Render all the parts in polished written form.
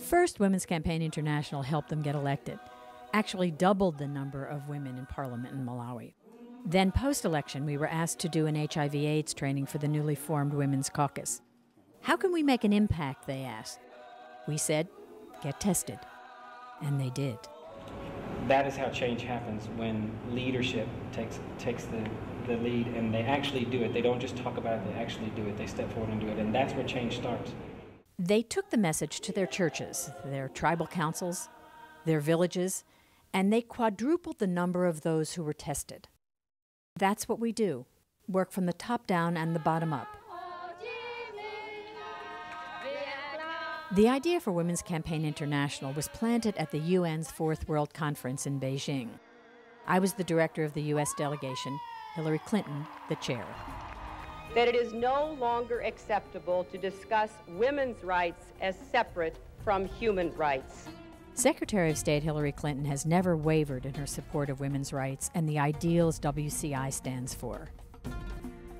First, Women's Campaign International helped them get elected, actually doubled the number of women in parliament in Malawi. Then post-election, we were asked to do an HIV/AIDS training for the newly formed Women's Caucus. How can we make an impact, they asked. We said, get tested. And they did. That is how change happens, when leadership takes the lead and they actually do it. They don't just talk about it, they actually do it. They step forward and do it, and that's where change starts. They took the message to their churches, their tribal councils, their villages, and they quadrupled the number of those who were tested. That's what we do, work from the top down and the bottom up. The idea for Women's Campaign International was planted at the UN's Fourth World Conference in Beijing. I was the director of the U.S. delegation, Hillary Clinton, the chair. That it is no longer acceptable to discuss women's rights as separate from human rights. Secretary of State Hillary Clinton has never wavered in her support of women's rights and the ideals WCI stands for.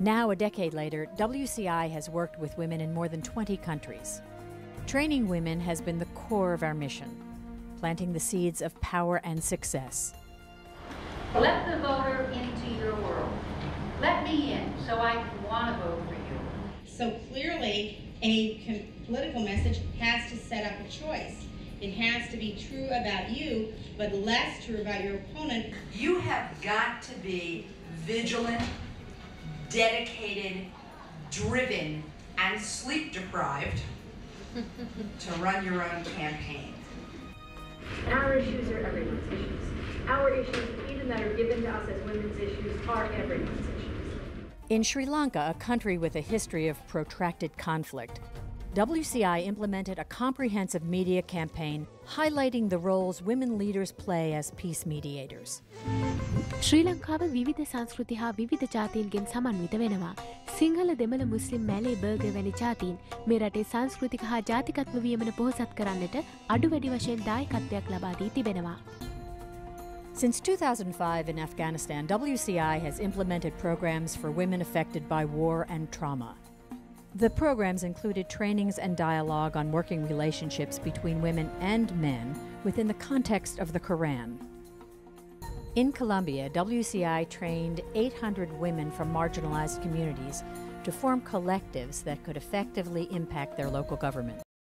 Now, a decade later, WCI has worked with women in more than 20 countries. Training women has been the core of our mission, planting the seeds of power and success. Let the voter into your world. Let me in so I can want to vote for you. So clearly, a political message has to set up a choice. It has to be true about you, but less true about your opponent. You have got to be vigilant, dedicated, driven, and sleep-deprived to run your own campaign. Our issues are everyone's issues. Our issues, even that are given to us as women's issues, are everyone's issues. In Sri Lanka, a country with a history of protracted conflict, WCI implemented a comprehensive media campaign highlighting the roles women leaders play as peace mediators. ශ්‍රී ලංකාව විවිධ සංස්කෘති හා විවිධ ජාතීන්ගෙන් සමන්විත වෙනවා. සිංහල දෙමළ මුස්ලිම් Malay burger වැනි ජාතීන් මේ රටේ සංස්කෘතික හා ජාතිකත්ව වියමන පොහොසත් කරන්නට අඩු වැඩි වශයෙන් දායකත්වයක් ලබා දී තිබෙනවා. Since 2005 in Afghanistan, WCI has implemented programs for women affected by war and trauma. The programs included trainings and dialogue on working relationships between women and men within the context of the Quran. In Colombia, WCI trained 800 women from marginalized communities to form collectives that could effectively impact their local government.